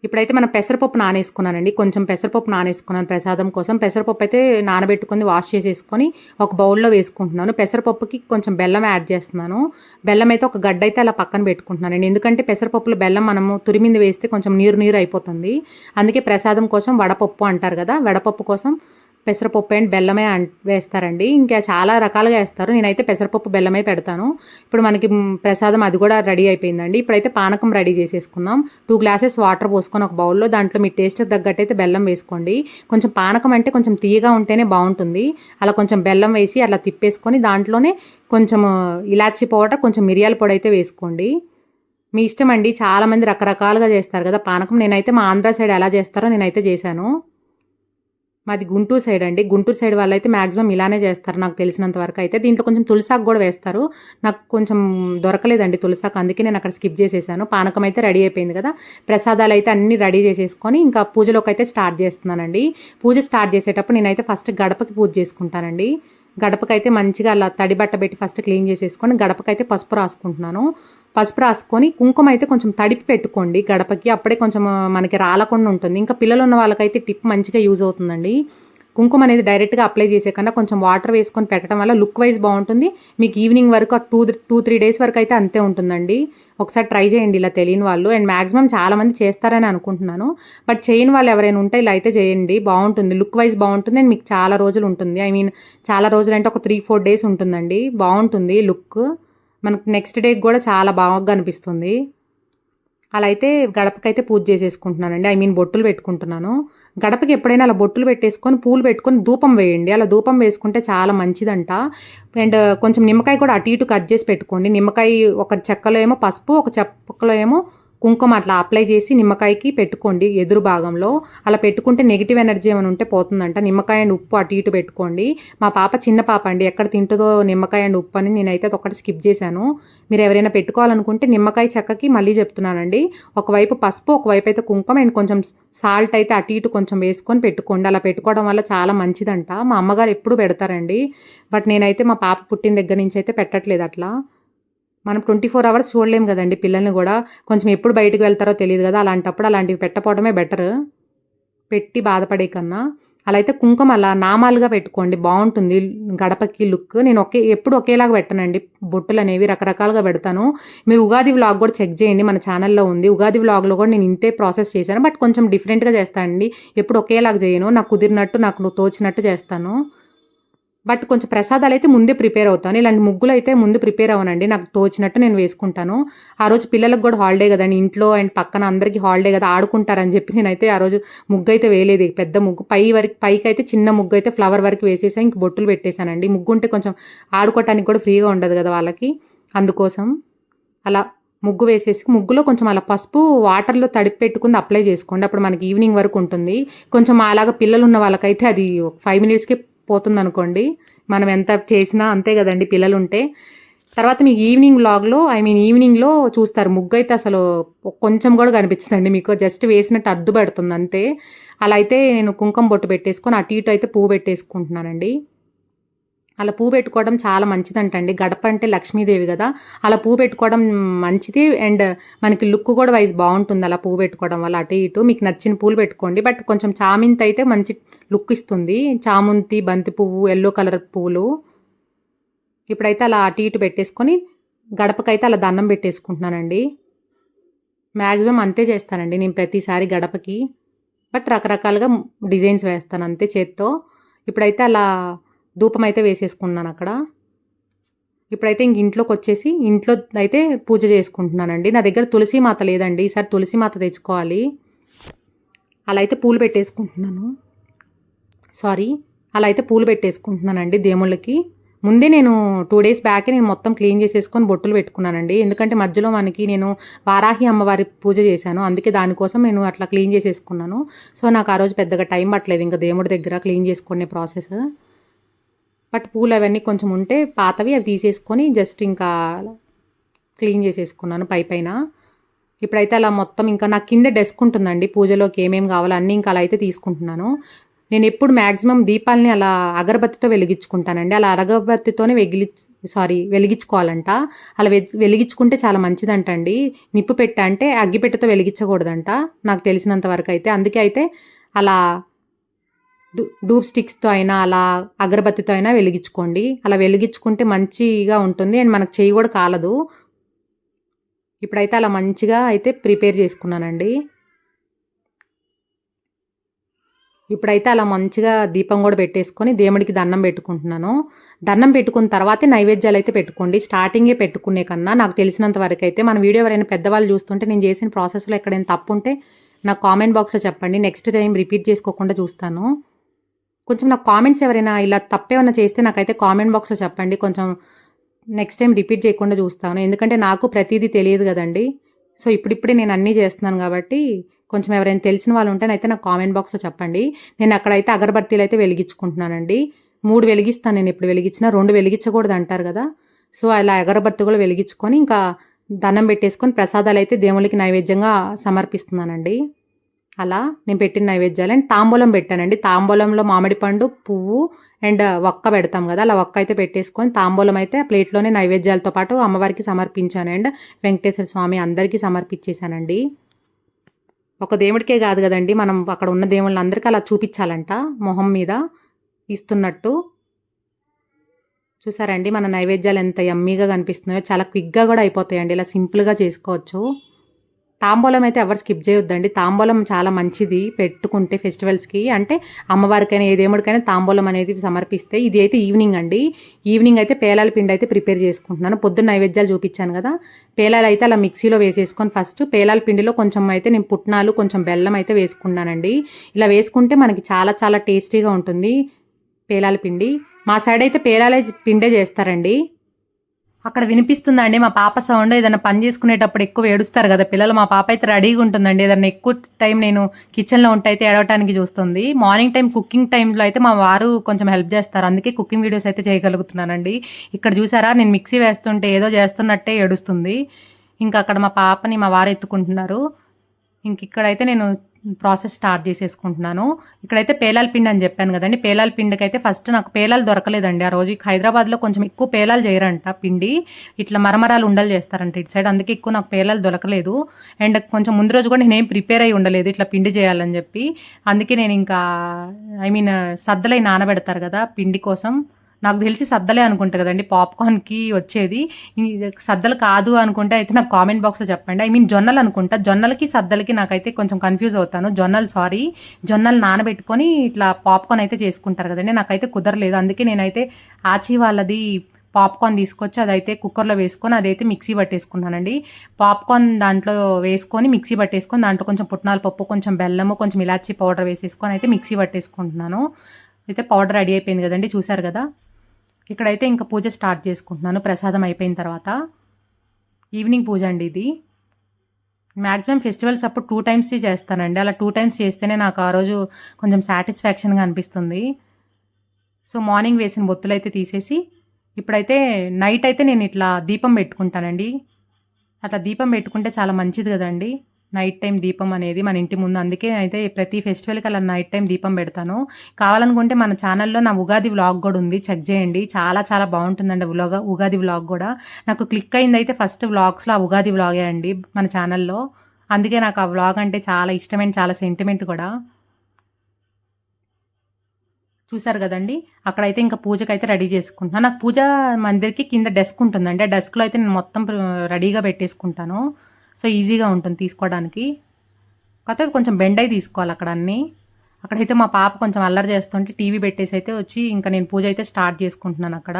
ఇప్పుడైతే మనం పెసరపప్పు నానేసుకున్నానండి. కొంచెం పెసరపప్పు నానేసుకున్నాను ప్రసాదం కోసం. పెసరపప్పు అయితే నానబెట్టుకొని వాష్ చేసేసుకొని ఒక బౌల్లో వేసుకుంటున్నాను. పెసరపప్పుకి కొంచెం బెల్లం యాడ్ చేస్తున్నాను. బెల్లం అయితే ఒక గడ్డ అయితే అలా పక్కన పెట్టుకుంటున్నానండి. ఎందుకంటే పెసరపప్పులో బెల్లం మనము తురిమింది వేస్తే కొంచెం నీరు అయిపోతుంది. అందుకే ప్రసాదం కోసం వడపప్పు అంటారు కదా, వడపప్పు కోసం పెసరపప్పు అండ్ బెల్లమే వేస్తారండి. ఇంకా చాలా రకాలుగా వేస్తారు. నేనైతే పెసరపప్పు బెల్లమే పెడతాను. ఇప్పుడు మనకి ప్రసాదం అది కూడా రెడీ అయిపోయిందండి. ఇప్పుడైతే పానకం రెడీ చేసేసుకుందాం. 2 గ్లాసెస్ వాటర్ పోసుకొని ఒక బౌల్లో దాంట్లో మీ టేస్ట్ తగ్గట్టయితే బెల్లం వేసుకోండి. కొంచెం పానకం అంటే కొంచెం తీయగా ఉంటేనే బాగుంటుంది. అలా కొంచెం బెల్లం వేసి అలా తిప్పేసుకొని దాంట్లోనే కొంచెం ఇలాచీ పౌడర్, కొంచెం మిరియాల పొడి అయితే వేసుకోండి. మీ ఇష్టం అండి. చాలామంది రకరకాలుగా చేస్తారు కదా పానకం. నేనైతే మా ఆంధ్ర సైడ్ ఎలా చేస్తారో నేనైతే చేశాను. మాది గుంటూరు సైడ్ అండి. గుంటూరు సైడ్ వాళ్ళైతే మ్యాక్సిమం ఇలానే చేస్తారు నాకు తెలిసినంత వరకు అయితే. దీంట్లో కొంచెం తులసాకు కూడా వేస్తారు. నాకు కొంచెం దొరకలేదండి తులసాకు, అందుకే నేను అక్కడ స్కిప్ చేసేసాను. పానకం అయితే రెడీ అయిపోయింది కదా. ప్రసాదాలు అయితే అన్నీ రెడీ చేసేసుకొని ఇంకా పూజలోకి అయితే స్టార్ట్ చేస్తున్నానండి. పూజ స్టార్ట్ చేసేటప్పుడు నేనైతే ఫస్ట్ గడపకి పూజ చేసుకుంటానండి. గడపకైతే మంచిగా అలా తడి బట్ట పెట్టి ఫస్ట్ క్లీన్ చేసేసుకొని గడపకైతే పసుపు రాసుకుంటున్నాను. పసుపు రాసుకొని కుంకుమ అయితే కొంచెం తడిపి పెట్టుకోండి గడపకి. అప్పుడే కొంచెం మనకి రాలకుండా ఉంటుంది. ఇంకా పిల్లలు ఉన్న వాళ్ళకైతే టిప్ మంచిగా యూజ్ అవుతుందండి. కుంకుమ అనేది డైరెక్ట్గా అప్లై చేసే కన్నా కొంచెం వాటర్ వేసుకొని పెట్టడం వల్ల లుక్ వైజ్ బాగుంటుంది. మీకు ఈవినింగ్ వరకు 2-3 డేస్ వరకు అయితే అంతే ఉంటుందండి. ఒకసారి ట్రై చేయండి ఇలా తెలియని వాళ్ళు. అండ్ మ్యాక్సిమం చాలామంది చేస్తారని అనుకుంటున్నాను. బట్ చేయని వాళ్ళు ఎవరైనా ఉంటే ఇలా అయితే చేయండి, బాగుంటుంది. లుక్ వైజ్ బాగుంటుంది అండ్ మీకు చాలా రోజులు ఉంటుంది. ఐ మీన్ చాలా రోజులు అంటే ఒక 3-4 డేస్ ఉంటుందండి. బాగుంటుంది లుక్. మనకు నెక్స్ట్ డేకి కూడా చాలా బాగా అనిపిస్తుంది. అలా అయితే గడపకైతే పూజ చేసేసుకుంటున్నానండి. ఐ మీన్ బొట్టులు పెట్టుకుంటున్నాను. గడపకి ఎప్పుడైనా అలా బొట్టులు పెట్టేసుకొని పూలు పెట్టుకొని ధూపం వేయండి. అలా ధూపం వేసుకుంటే చాలా మంచిదంట. అండ్ కొంచెం నిమ్మకాయ కూడా అటు ఇటు కట్ చేసి పెట్టుకోండి. నిమ్మకాయ ఒక చెక్కలో ఏమో పసుపు, ఒక చెక్కలో ఏమో కుంకుమ అట్లా అప్లై చేసి నిమ్మకాయకి పెట్టుకోండి ఎదురు భాగంలో. అలా పెట్టుకుంటే నెగిటివ్ ఎనర్జీ ఏమైనా ఉంటే పోతుందంట. నిమ్మకాయ అండ్ ఉప్పు అటు ఇటు పెట్టుకోండి. మా పాప చిన్న పాప అండి, ఎక్కడ తింటుందో నిమ్మకాయ అండ్ ఉప్పు అని, నేనైతే అదొకటి స్కిప్ చేశాను. మీరు ఎవరైనా పెట్టుకోవాలనుకుంటే నిమ్మకాయ చెక్కకి మళ్ళీ చెప్తున్నానండి, ఒకవైపు పసుపు ఒకవైపు అయితే కుంకుమ అండ్ కొంచెం సాల్ట్ అయితే అటు ఇటు కొంచెం వేసుకొని పెట్టుకోండి. అలా పెట్టుకోవడం వల్ల చాలా మంచిదంట. మా అమ్మగారు ఎప్పుడు పెడతారండి, బట్ నేనైతే మా పాప పుట్టిన దగ్గర నుంచి అయితే పెట్టట్లేదు అట్లా. మనం 24 అవర్స్ చూడలేము కదండి పిల్లల్ని కూడా, కొంచెం ఎప్పుడు బయటకు వెళ్తారో తెలియదు కదా, అలాంటప్పుడు అలాంటివి పెట్టపోవడమే బెటర్ పెట్టి బాధపడే కన్నా. అలా అయితే కుంకుమ అలా నామాలుగా పెట్టుకోండి, బాగుంటుంది గడపకి లుక్. నేను ఎప్పుడు ఒకేలాగా పెట్టనండి, బొట్టులు అనేవి రకరకాలుగా పెడతాను. మీరు ఉగాది వ్లాగ్ కూడా చెక్ చేయండి, మన ఛానల్లో ఉంది. ఉగాది వ్లాగ్లో కూడా నేను ఇంతే ప్రాసెస్ చేశాను, బట్ కొంచెం డిఫరెంట్గా చేస్తానండి. ఎప్పుడు ఒకేలాగా చేయను, నాకు కుదిరినట్టు నాకు తోచినట్టు చేస్తాను. బట్ కొంచెం ప్రసాదాలు అయితే ముందే ప్రిపేర్ అవుతాను. ఇలాంటి ముగ్గులు అయితే ముందు ప్రిపేర్ అవ్వనండి, నాకు తోచినట్టు నేను వేసుకుంటాను. ఆ రోజు పిల్లలకు కూడా హాలిడే కదండి, ఇంట్లో అండ్ పక్కన అందరికీ హాలిడే కదా, ఆడుకుంటారని చెప్పి నేనైతే ఆ రోజు ముగ్గు అయితే వేయలేదు. పెద్ద ముగ్గు పైకి అయితే చిన్న ముగ్గు అయితే ఫ్లవర్ వరకు వేసేసా, ఇంక బొట్టులు పెట్టేశానండి. ముగ్గు ఉంటే కొంచెం ఆడుకోవటానికి కూడా ఫ్రీగా ఉండదు కదా వాళ్ళకి, అందుకోసం అలా ముగ్గు వేసేసి ముగ్గులో కొంచెం అలా పసుపు వాటర్లో తడిపి పెట్టుకుని అప్లై చేసుకోండి. అప్పుడు మనకి ఈవినింగ్ వరకు ఉంటుంది. కొంచెం అలాగా పిల్లలు ఉన్న వాళ్ళకైతే అది 5 మినిట్స్కి పోతుంది అనుకోండి, మనం ఎంత చేసినా అంతే కదండి పిల్లలు ఉంటే. తర్వాత మీకు ఈవినింగ్ వ్లాగ్లో ఈవినింగ్లో చూస్తారు, ముగ్గు అయితే అసలు కొంచెం కూడా కనిపించదండి మీకు, జస్ట్ వేసినట్టు అద్దు పెడుతుంది అంతే. అలా అయితే నేను కుంకుమ బొట్టు పెట్టేసుకొని అటు ఇటు అయితే పువ్వు పెట్టేసుకుంటున్నానండి. అలా పువ్వు పెట్టుకోవడం చాలా మంచిదంటండి, గడప అంటే లక్ష్మీదేవి కదా, అలా పువ్వు పెట్టుకోవడం మంచిది. అండ్ మనకి లుక్ కూడా వైజ్ బాగుంటుంది అలా పువ్వు పెట్టుకోవడం వల్ల. అటు ఇటు మీకు నచ్చిన పూలు పెట్టుకోండి, బట్ కొంచెం చామంతి అయితే మంచి లుక్ ఇస్తుంది. చామంతి, బంతి పువ్వు, ఎల్లో కలర్ పువ్వులు. ఇప్పుడైతే అలా అటు ఇటు పెట్టేసుకొని గడపకైతే అలా దండం పెట్టేసుకుంటున్నానండి. మ్యాక్సిమం అంతే చేస్తానండి నేను ప్రతిసారి గడపకి, బట్ రకరకాలుగా డిజైన్స్ వేస్తాను అంతే చేత్తో. ఇప్పుడైతే అలా ధూపం అయితే వేసేసుకున్నాను అక్కడ. ఇప్పుడైతే ఇంక ఇంట్లోకి వచ్చేసి ఇంట్లో అయితే పూజ చేసుకుంటున్నానండి. నా దగ్గర తులసి మాత లేదండి, ఈసారి తులసి మాత తెచ్చుకోవాలి. అలా అయితే పూలు పెట్టేసుకుంటున్నాను, అలా అయితే పూలు పెట్టేసుకుంటున్నానండి దేవుళ్ళకి. ముందే నేను 2 డేస్ బ్యాకే నేను మొత్తం క్లీన్ చేసేసుకొని బొట్టులు పెట్టుకున్నానండి, ఎందుకంటే మధ్యలో మనకి నేను వారాహి అమ్మవారి పూజ చేశాను, అందుకే దానికోసం నేను అట్లా క్లీన్ చేసేసుకున్నాను. సో నాకు ఆ రోజు పెద్దగా టైం పట్టలేదు ఇంకా దేవుడి దగ్గర క్లీన్ చేసుకునే ప్రాసెస్. బట్ పూలు అవన్నీ కొంచెం ఉంటే పాతవి అవి తీసేసుకొని జస్ట్ ఇంకా క్లీన్ చేసేసుకున్నాను పైన. ఇప్పుడైతే అలా మొత్తం ఇంకా నాకు కింద డెస్క్ ఉంటుందండి, పూజలోకి ఏమేమి కావాలో అన్నీ ఇంకా అలా అయితే తీసుకుంటున్నాను. నేను ఎప్పుడు మ్యాక్సిమం దీపాలని అలా అగరబత్తితో వెలిగించుకుంటానండి. అలా అగరబత్తితోనే వెలిగించుకోవాలంట. అలా వెలిగించుకుంటే చాలా మంచిదంట అండి. నిప్పు పెట్ట అంటే అగ్గిపెట్టెతో వెలిగించకూడదంట నాకు తెలిసినంత వరకు అయితే. అందుకే అయితే అలా డూప్ స్టిక్స్తో అయినా అలా అగరబత్తితో అయినా వెలిగించుకోండి. అలా వెలిగించుకుంటే మంచిగా ఉంటుంది అండ్ మనకు చెయ్యి కూడా కాలదు. ఇప్పుడైతే అలా మంచిగా అయితే ప్రిపేర్ చేసుకున్నానండి. ఇప్పుడైతే అలా మంచిగా దీపం కూడా పెట్టేసుకొని దేవుడికి దండం పెట్టుకుంటున్నాను. దండం పెట్టుకున్న తర్వాతే నైవేద్యాలు అయితే పెట్టుకోండి. స్టార్టింగే పెట్టుకునే కన్నా నాకు తెలిసినంత వరకు అయితే, మన వీడియో ఎవరైనా పెద్దవాళ్ళు చూస్తుంటే నేను చేసిన ప్రాసెస్లో ఎక్కడైనా తప్పు ఉంటే నాకు కామెంట్ బాక్స్లో చెప్పండి, నెక్స్ట్ టైం రిపీట్ చేసుకోకుండా చూస్తాను. కొంచెం నాకు కామెంట్స్ ఎవరైనా ఇలా తప్పేమన్నా చేస్తే నాకైతే కామెంట్ బాక్స్లో చెప్పండి, కొంచెం నెక్స్ట్ టైం రిపీట్ చేయకుండా చూస్తాను. ఎందుకంటే నాకు ప్రతిదీ తెలియదు కదండి. సో ఇప్పుడిప్పుడే నేను అన్నీ చేస్తున్నాను కాబట్టి కొంచెం ఎవరైనా తెలిసిన వాళ్ళు ఉంటేనైతే నాకు కామెంట్ బాక్స్లో చెప్పండి. నేను అక్కడైతే అగరబత్తీలు అయితే వెలిగించుకుంటున్నానండి. 3 వెలిగిస్తాను నేను, ఎప్పుడు వెలిగించినా 2 వెలిగించకూడదు అంటారు కదా. సో అలా అగరబత్తి కూడా వెలిగించుకొని ఇంకా దండం పెట్టేసుకొని ప్రసాదాలు అయితే దేవుళ్ళకి నైవేద్యంగా సమర్పిస్తున్నానండి. అలా నేను పెట్టిన నైవేద్యాలు అండ్ తాంబూలం పెట్టానండి. తాంబూలంలో మామిడి పండు, పువ్వు అండ్ ఒక్క పెడతాం కదా, అలా ఒక్క అయితే పెట్టేసుకొని తాంబూలం అయితే ప్లేట్లోనే నైవేద్యాలతో పాటు అమ్మవారికి సమర్పించాను అండ్ వెంకటేశ్వర స్వామి అందరికీ సమర్పించేశానండి. ఒక దేవుడికే కాదు కదండి, మనం అక్కడ ఉన్న దేవుళ్ళందరికీ అలా చూపించాలంట మొహం మీద ఇస్తున్నట్టు. చూసారండి మన నైవేద్యాలు ఎంత యమ్మీగా కనిపిస్తున్నాయో, చాలా క్విక్గా కూడా అయిపోతాయండి, ఇలా సింపుల్గా చేసుకోవచ్చు. తాంబూలం అయితే ఎవరు స్కిప్ చేయొద్దండి, తాంబూలం చాలా మంచిది పెట్టుకుంటే ఫెస్టివల్స్కి, అంటే అమ్మవారికైనా ఏ దేవుడికైనా తాంబూలం అనేది సమర్పిస్తే. ఇది అయితే ఈవినింగ్ అండి, ఈవినింగ్ అయితే పేలాల పిండి అయితే ప్రిపేర్ చేసుకుంటున్నాను. పొద్దున్న నైవేద్యాలు చూపించాను కదా, పేలాలు అయితే అలా మిక్సీలో వేసేసుకొని ఫస్ట్ పేలాల పిండిలో కొంచెం అయితే నేను పుట్నాలు కొంచెం బెల్లం అయితే వేసుకున్నానండి. ఇలా వేసుకుంటే మనకి చాలా చాలా టేస్టీగా ఉంటుంది పేలాల పిండి. మా సైడ్ అయితే పేలాల పిండే చేస్తారండి. అక్కడ వినిపిస్తుందండి మా పాప సౌండ్. ఏదైనా పని చేసుకునేటప్పుడు ఎక్కువ ఏడుస్తారు కదా పిల్లలు. మా పాప అయితే రెడీగా ఉంటుందండి. ఏదైనా ఎక్కువ టైం నేను కిచెన్లో ఉంటే అయితే ఏడవటానికి చూస్తుంది. మార్నింగ్ టైం కుకింగ్ టైంలో అయితే మా వారు కొంచెం హెల్ప్ చేస్తారు. అందుకే కుకింగ్ వీడియోస్ అయితే చేయగలుగుతున్నానండి. ఇక్కడ చూసారా నేను మిక్సీ వేస్తుంటే ఏదో చేస్తున్నట్టే ఏడుస్తుంది. ఇంకా అక్కడ మా పాపని మా వారు ఎత్తుకుంటున్నారు. ఇంక ఇక్కడైతే నేను ప్రాసెస్ స్టార్ట్ చేసేసుకుంటున్నాను. ఇక్కడైతే పేలాల పిండి అని చెప్పాను కదండి. పేలాల పిండికి అయితే ఫస్ట్ నాకు పేలాలు దొరకలేదండి ఆ రోజు. హైదరాబాద్లో కొంచెం ఎక్కువ పేలాలు చేయరంట పిండి. ఇట్లా మరమరాలు ఉండలు చేస్తారంట ఇటు సైడ్. అందుకే ఎక్కువ నాకు పేలాలు దొరకలేదు. అండ్ కొంచెం ముందు రోజు కూడా నేనేం ప్రిపేర్ అయ్యి ఉండలేదు ఇట్లా పిండి చేయాలని చెప్పి. అందుకే నేను ఇంకా సద్దలై నానబెడతారు కదా పిండి కోసం. నాకు తెలిసి సద్దలే అనుకుంటా కదండి పాప్కార్న్కి వచ్చేది. సద్దలు కాదు అనుకుంటే అయితే నాకు కామెంట్ బాక్స్లో చెప్పండి. జొన్నలు అనుకుంటా. జొన్నలకి సద్దలకి నాకైతే కొంచెం కన్ఫ్యూజ్ అవుతాను. జొన్నలు నానబెట్టుకొని ఇట్లా పాప్కార్న్ అయితే చేసుకుంటారు కదండి. నాకైతే కుదరలేదు. అందుకే నేనైతే ఆచి వాళ్ళది పాప్కార్న్ తీసుకొచ్చి అదైతే కుక్కర్లో వేసుకొని అదైతే మిక్సీ పట్టేసుకున్నానండి. పాప్కార్న్ దాంట్లో వేసుకొని మిక్సీ పట్టేసుకొని దాంట్లో కొంచెం పుట్నాల పప్పు, కొంచెం బెల్లము, కొంచెం ఇలాచీ పౌడర్ వేసేసుకొని అయితే మిక్సీ పట్టేసుకుంటున్నాను. అయితే పౌడర్ రెడీ అయిపోయింది కదండి, చూసారు కదా. ఇక్కడైతే ఇంకా పూజ స్టార్ట్ చేసుకుంటున్నాను ప్రసాదం అయిపోయిన తర్వాత. ఈవినింగ్ పూజ అండి ఇది. మ్యాక్సిమం ఫెస్టివల్స్ అప్పుడు 2 టైమ్స్ చేస్తానండి. అలా 2 టైమ్స్ చేస్తేనే నాకు ఆ రోజు కొంచెం సాటిస్ఫాక్షన్గా అనిపిస్తుంది. సో మార్నింగ్ వేసిన బొత్తులు అయితే తీసేసి ఇప్పుడైతే నైట్ అయితే నేను ఇట్లా దీపం పెట్టుకుంటానండి. అట్లా దీపం పెట్టుకుంటే చాలా మంచిది కదండి నైట్ టైం దీపం అనేది మన ఇంటి ముందు. అందుకే అయితే ప్రతి ఫెస్టివల్కి అలా నైట్ టైం దీపం పెడతాను. కావాలనుకుంటే మన ఛానల్లో నా ఉగాది వ్లాగ్ కూడా ఉంది, చెక్ చేయండి. చాలా చాలా బాగుంటుందండి ఉగాది వ్లాగ్ కూడా. నాకు క్లిక్ అయింది అయితే ఫస్ట్ వ్లాగ్స్లో ఆ ఉగాది వ్లాగే అండి మన ఛానల్లో. అందుకే నాకు ఆ వ్లాగ్ అంటే చాలా ఇష్టమైన, చాలా సెంటిమెంట్ కూడా. చూసారు కదండి. అక్కడైతే ఇంకా పూజకైతే రెడీ చేసుకుంటున్నాను. నాకు పూజ మందిర్కి కింద డెస్క్ ఉంటుందండి. ఆ డెస్క్లో అయితే నేను మొత్తం రెడీగా పెట్టేసుకుంటాను. సో ఈజీగా ఉంటుంది తీసుకోవడానికి. కాకపోతే కొంచెం బెండ్ అయి తీసుకోవాలి అక్కడ అన్నీ. అక్కడైతే మా పాప కొంచెం అల్లరి చేస్తుంటే టీవీ పెట్టేసి అయితే వచ్చి ఇంకా నేను పూజ అయితే స్టార్ట్ చేసుకుంటున్నాను అక్కడ.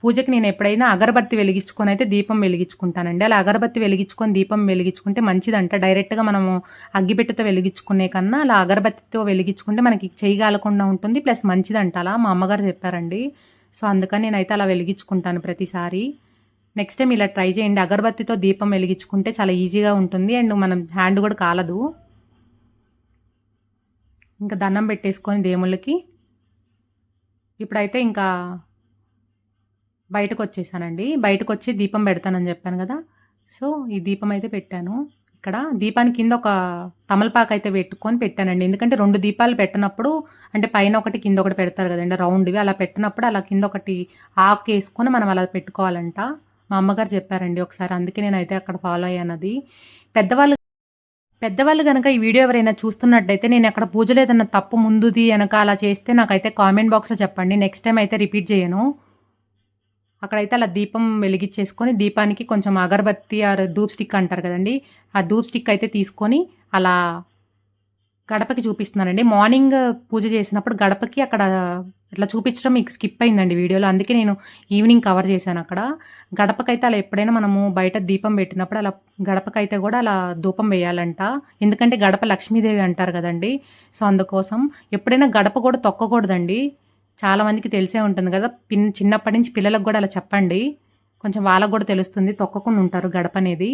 పూజకి నేను ఎప్పుడైనా అగరబత్తి వెలిగించుకొని అయితే దీపం వెలిగించుకుంటానండి. అలా అగరబత్తి వెలిగించుకొని దీపం వెలిగించుకుంటే మంచిదంట. డైరెక్ట్గా మనము అగ్గిపెట్టెతో వెలిగించుకునే కన్నా అలా అగరబత్తితో వెలిగించుకుంటే మనకి చెయ్యి కాలకుండా ఉంటుంది, ప్లస్ మంచిదంట. అలా మా అమ్మగారు చెప్పారండి. సో అందుకని నేనైతే అలా వెలిగించుకుంటాను ప్రతిసారి. నెక్స్ట్ టైం ఇలా ట్రై చేయండి. అగరబత్తితో దీపం వెలిగించుకుంటే చాలా ఈజీగా ఉంటుంది అండ్ మనం హ్యాండ్ కూడా కాలదు. ఇంకా దండం పెట్టేసుకొని దేవుళ్ళకి ఇప్పుడైతే ఇంకా బయటకు వచ్చేసానండి. బయటకు వచ్చి దీపం పెడతానని చెప్పాను కదా. సో ఈ దీపం అయితే పెట్టాను. ఇక్కడ దీపానికి కింద ఒక తమలపాకు అయితే పెట్టుకొని పెట్టానండి. ఎందుకంటే 2 దీపాలు పెట్టినప్పుడు అంటే పైన ఒకటి కింద ఒకటి పెడతారు కదండి రౌండ్వి. అలా పెట్టినప్పుడు అలా కింద ఒకటి ఆకు వేసుకొని మనం అలా పెట్టుకోవాలంట. మా అమ్మగారు చెప్పారండి ఒకసారి. అందుకే నేనైతే అక్కడ ఫాలో అయ్యాను అది. పెద్దవాళ్ళు కనుక ఈ వీడియో ఎవరైనా చూస్తున్నట్టయితే నేను అక్కడ పూజలో ఏదైనా తప్పు ముందుది వెనక అలా చేస్తే నాకైతే కామెంట్ బాక్స్లో చెప్పండి. నెక్స్ట్ టైం అయితే రిపీట్ చేయను. అక్కడైతే అలా దీపం వెలిగించేసుకొని దీపానికి కొంచెం అగరబత్తి ఆర్ డూప్ స్టిక్ అంటారు కదండి, ఆ డూప్ స్టిక్ అయితే తీసుకొని అలా గడపకి చూపిస్తున్నానండి. మార్నింగ్ పూజ చేసినప్పుడు గడపకి అక్కడ ఇట్లా చూపించడం మీకు స్కిప్ అయిందండి వీడియోలో. అందుకే నేను ఈవినింగ్ కవర్ చేశాను అక్కడ. గడపకైతే అలా ఎప్పుడైనా మనము బయట దీపం పెట్టినప్పుడు అలా గడపకైతే కూడా అలా ధూపం వేయాలంట. ఎందుకంటే గడప లక్ష్మీదేవి అంటారు కదండి. సో అందుకోసం ఎప్పుడైనా గడప కూడా తొక్కకూడదండి. చాలామందికి తెలిసే ఉంటుంది కదా. చిన్నప్పటి నుంచి పిల్లలకు కూడా అలా చెప్పండి. కొంచెం వాళ్ళకు కూడా తెలుస్తుంది, తొక్కకుండా ఉంటారు గడప అనేది.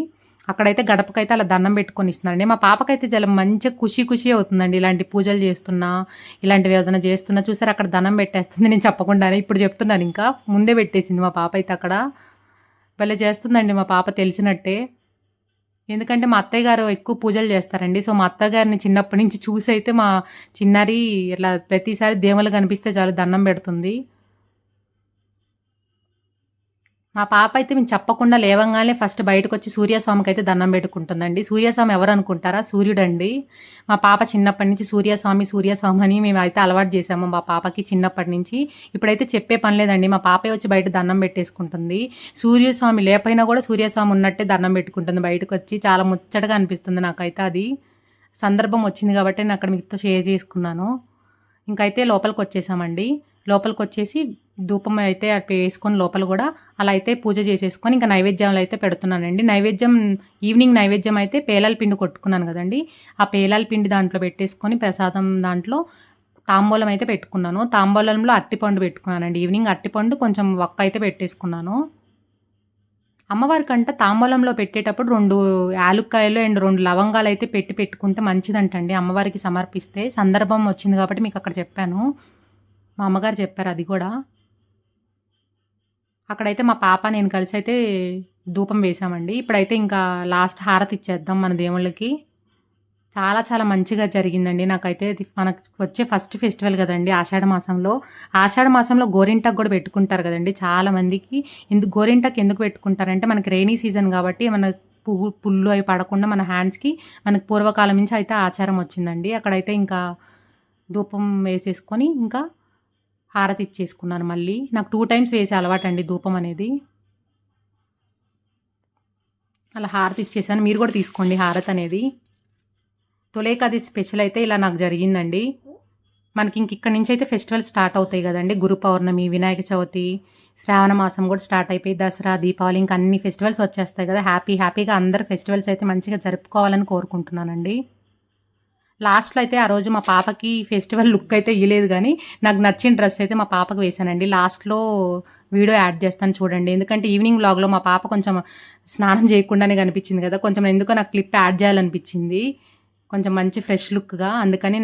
అక్కడైతే గడపకైతే అలా దండం పెట్టుకొని ఇస్తున్నారండి. మా పాపకైతే చాలా మంచిగా ఖుషి అవుతుందండి ఇలాంటి పూజలు చేస్తున్నా, ఇలాంటివి ఏదైనా చేస్తున్నా. చూసారు అక్కడ దండం పెట్టేస్తుంది నేను చెప్పకుండానే. ఇప్పుడు చెప్తున్నాను, ఇంకా ముందే పెట్టేసింది మా పాప అయితే అక్కడ. భలే చేస్తుందండి మా పాప తెలిసినట్టే. ఎందుకంటే మా అత్తయ్య గారు ఎక్కువ పూజలు చేస్తారండి. సో మా అత్తయ్య గారిని చిన్నప్పటి నుంచి చూసి అయితే మా చిన్నారి ఇట్లా ప్రతిసారి దేవుళ్ళు కనిపిస్తే చాలు దండం పెడుతుంది. మా పాప అయితే మేము చెప్పకుండా లేవంగానే ఫస్ట్ బయటకు వచ్చి సూర్యస్వామికి అయితే దండం పెట్టుకుంటుందండి. సూర్యస్వామి ఎవరు అనుకుంటారా? సూర్యుడండి. మా పాప చిన్నప్పటి నుంచి సూర్యస్వామి అని మేము అయితే అలవాటు చేసాము మా పాపకి చిన్నప్పటి నుంచి. ఇప్పుడైతే చెప్పే పని లేదండి, మా పాపే వచ్చి బయట దండం పెట్టేసుకుంటుంది. సూర్యస్వామి లేపైనా కూడా సూర్యస్వామి ఉన్నట్టే దండం పెట్టుకుంటుంది బయటకు వచ్చి. చాలా ముచ్చటగా అనిపిస్తుంది నాకైతే. అది సందర్భం వచ్చింది కాబట్టి నేను అక్కడ మీతో షేర్ చేసుకున్నాను. ఇంకైతే లోపలికి వచ్చేసామండి. లోపలికి వచ్చేసి ధూపం అయితే అటు వేసుకొని లోపల కూడా అలా అయితే పూజ చేసేసుకొని ఇంకా నైవేద్యాలు అయితే పెడుతున్నానండి. ఈవినింగ్ నైవేద్యం అయితే పేలాల పిండి కొట్టుకున్నాను కదండి, ఆ పేలాల పిండి దాంట్లో పెట్టేసుకొని ప్రసాదం దాంట్లో తాంబూలం అయితే పెట్టుకున్నాను. తాంబూలంలో అట్టిపండు పెట్టుకున్నానండి. ఈవినింగ్ అట్టిపండు కొంచెం ఒక్క అయితే పెట్టేసుకున్నాను. అమ్మవారికంట తాంబూలంలో పెట్టేటప్పుడు 2 యాలుక్కాయలు అండ్ 2 లవంగాలయితే పెట్టుకుంటే మంచిదంటండి అమ్మవారికి సమర్పిస్తే. సందర్భం వచ్చింది కాబట్టి మీకక్కడ చెప్పాను. మా అమ్మగారు చెప్పారు అది గూడా. అక్కడైతే మా పాప, నేను కలిసయితే ధూపం వేశామండి. ఇప్పుడైతే ఇంకా లాస్ట్ హారతిచ్చేద్దాం మన దేవుళ్ళకి. చాలా చాలా మంచిగా జరిగిందండి. నాకైతే ఇది మనకు వచ్చే ఫస్ట్ ఫెస్టివల్ గదండీ ఆషాఢ మాసంలో. ఆషాఢ మాసంలో గోరింటాకు గూడా పెట్టుకుంటారు గదండీ చాలా మందికి. గోరింటాకు ఎందుకు పెట్టుకుంటారంటే మనకి రెయినీ సీజన్ గాబట్టి మన పుల్లు అవి పడకుండా మన హ్యాండ్స్‌కి మనకు పూర్వకాలం నుంచి అయితే ఆచారం వచ్చిందండి. అక్కడైతే ఇంకా ధూపం వేసేసుకొని ఇంకా హారతి ఇచ్చేసుకున్నాను మళ్ళీ. నాకు 2 టైమ్స్ వేసే అలవాటండి ధూపం అనేది. అలా హారతి ఇచ్చేసాను. మీరు గూడా తీసుకోండి హారతనేది. తొలేకాదశి స్పెషల్ అయితే ఇలా నాకు జరిగిందండి. మనకి ఇక్కడి నుంచి అయితే ఫెస్టివల్ స్టార్ట్ అవుతాయి కదండి. గురు పౌర్ణమి, వినాయక చవితి, శ్రావణ మాసం కూడా స్టార్ట్ అయిపోయి దసరా, దీపావళి ఇంకా అన్ని ఫెస్టివల్స్ వచ్చేస్తాయి కదా. హ్యాపీగా అందరు ఫెస్టివల్స్ అయితే మంచిగా జరుపుకోవాలని కోరుకుంటున్నానండి. లాస్ట్లో అయితే ఆ రోజు మా పాపకి ఫెస్టివల్ లుక్ అయితే ఇయ్యలేదు కానీ నాకు నచ్చిన డ్రెస్ అయితే మా పాపకు వేశానండి. లాస్ట్లో వీడియో యాడ్ చేస్తాను చూడండి. ఎందుకంటే ఈవినింగ్ వ్లాగ్లో మా పాప కొంచెం స్నానం చేయకుండానే కనిపించింది కదా. కొంచెం ఎందుకో నాకు క్లిప్ యాడ్ చేయాలనిపించింది, కొంచెం మంచి ఫ్రెష్ లుక్గా. అందుకని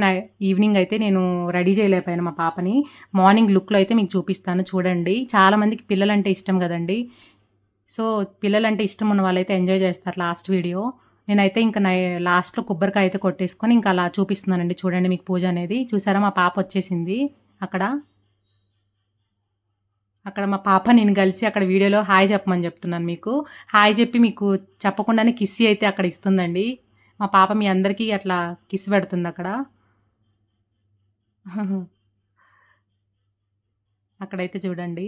ఈవినింగ్ అయితే నేను రెడీ చేయలేకపోయాను మా పాపని. మార్నింగ్ లుక్లో అయితే మీకు చూపిస్తాను చూడండి. చాలామందికి పిల్లలంటే ఇష్టం కదండి. సో పిల్లలంటే ఇష్టం ఉన్న వాళ్ళైతే ఎంజాయ్ చేస్తారు లాస్ట్ వీడియో. నేనైతే ఇంకా లాస్ట్లో కొబ్బరికాయ అయితే కొట్టేసుకొని ఇంకా అలా చూపిస్తున్నానండి చూడండి మీకు పూజ అనేది. చూసారా మా పాప వచ్చేసింది అక్కడ. మా పాప నేను కలిసి అక్కడ వీడియోలో హాయ్ చెప్పమని చెప్తున్నాను మీకు. హాయ్ చెప్పి మీకు చెప్పకుండానే కిస్సీ అయితే అక్కడ ఇస్తుందండి. మా పాప మీ అందరికీ అట్లా కిస్ పెడుతుంది అక్కడ. అక్కడైతే చూడండి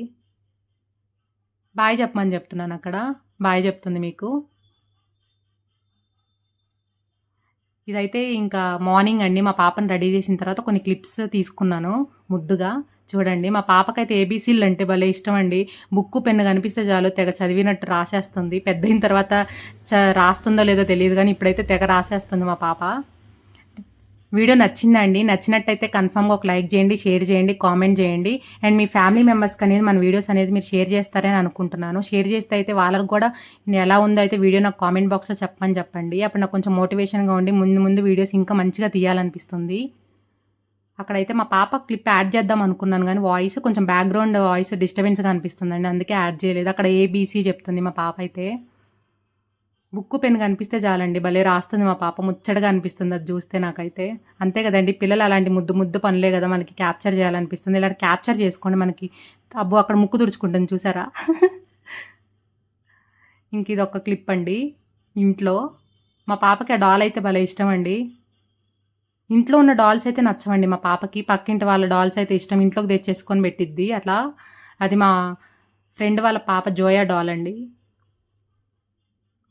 బాయ్ చెప్పమని చెప్తున్నాను అక్కడ. బాయ్ చెప్తుంది మీకు. ఇదైతే ఇంకా మార్నింగ్ అండి. మా పాపని రెడీ చేసిన తర్వాత కొన్ని క్లిప్స్ తీసుకున్నాను ముద్దుగా. చూడండి మా పాపకైతే ఏబీసీలు అంటే భలే ఇష్టం అండి. బుక్కు పెన్ను కనిపిస్తే చాలు తెగ చదివినట్టు రాసేస్తుంది. పెద్దయిన తర్వాత రాస్తుందో లేదో తెలియదు కానీ ఇప్పుడైతే తెగ రాసేస్తుంది మా పాప. వీడియో నచ్చిందండి. నచ్చినట్టయితే కన్ఫామ్గా ఒక లైక్ చేయండి, షేర్ చేయండి, కామెంట్ చేయండి. అండ్ మీ ఫ్యామిలీ మెంబర్స్కి అనేది మన వీడియోస్ అనేది మీరు షేర్ చేస్తారని అనుకుంటున్నాను. షేర్ చేస్తే అయితే వాళ్ళకి కూడా ఎలా ఉందో అయితే వీడియో నాకు కామెంట్ బాక్స్లో చెప్పండి. అప్పుడు నాకు కొంచెం మోటివేషన్గా ఉండి ముందు వీడియోస్ ఇంకా మంచిగా తీయాలనిపిస్తుంది. అక్కడైతే మా పాప క్లిప్ యాడ్ చేద్దాం అనుకున్నాను కానీ వాయిస్ కొంచెం బ్యాక్గ్రౌండ్ వాయిస్ డిస్టర్బెన్స్గా అనిపిస్తుందండి. అందుకే యాడ్ చేయలేదు. అక్కడ ఏబీసీ చెప్తుంది మా పాప అయితే. బుక్కు పెన్ కనిపిస్తే చాలండి భలే రాస్తుంది మా పాప. ముచ్చటగా అనిపిస్తుంది అది చూస్తే నాకైతే. అంతే కదండి పిల్లలు అలాంటి ముద్దు పనులే కదా మనకి క్యాప్చర్ చేయాలనిపిస్తుంది. ఇలాంటి క్యాప్చర్ చేసుకోండి మనకి. అబ్బో అక్కడ ముక్కు తుడుచుకుంటుంది చూసారా. ఇంక ఇది ఒక క్లిప్ అండి. ఇంట్లో మా పాపకి ఆ డాల్ అయితే భలే ఇష్టం అండి. ఇంట్లో ఉన్న డాల్స్ అయితే నచ్చవండి మా పాపకి. పక్కింటి వాళ్ళ డాల్స్ అయితే ఇష్టం. ఇంట్లోకి తెచ్చేసుకొని పెట్టిద్ది అట్లా. అది మా ఫ్రెండ్ వాళ్ళ పాప జోయా డాల్ అండి.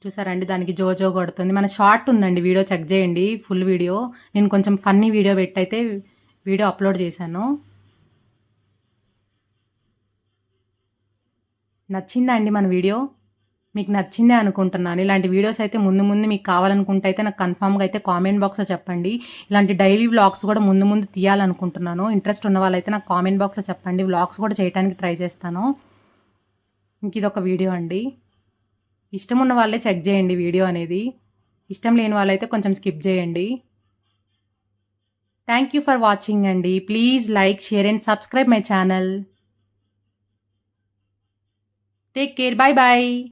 చూసారండి దానికి జోజో కొడుతుంది. మన షార్ట్ ఉందండి వీడియో చెక్ చేయండి ఫుల్ వీడియో. నేను కొంచెం ఫన్నీ వీడియో పెట్టయితే వీడియో అప్లోడ్ చేశాను. నచ్చిందా అండి మన వీడియో? మీకు నచ్చిందే అనుకుంటున్నాను. ఇలాంటి వీడియోస్ అయితే ముందు మీకు కావాలనుకుంటే అయితే నాకు కన్ఫామ్గా అయితే కామెంట్ బాక్స్లో చెప్పండి. ఇలాంటి డైలీ వ్లాగ్స్ కూడా ముందు తీయాలనుకుంటున్నాను. ఇంట్రెస్ట్ ఉన్న వాళ్ళైతే నాకు కామెంట్ బాక్స్లో చెప్పండి. వ్లాగ్స్ కూడా చేయడానికి ట్రై చేస్తాను. ఇంక ఇదొక వీడియో అండి. ఇష్టం ఉన్న వాళ్ళే చెక్ చేయండి వీడియో అనేది. ఇష్టం లేని వాళ్ళైతే కొంచెం స్కిప్ చేయండి. థ్యాంక్ యూ ఫర్ వాచింగ్ అండి. Please like, share and subscribe my channel. Take care. Bye bye.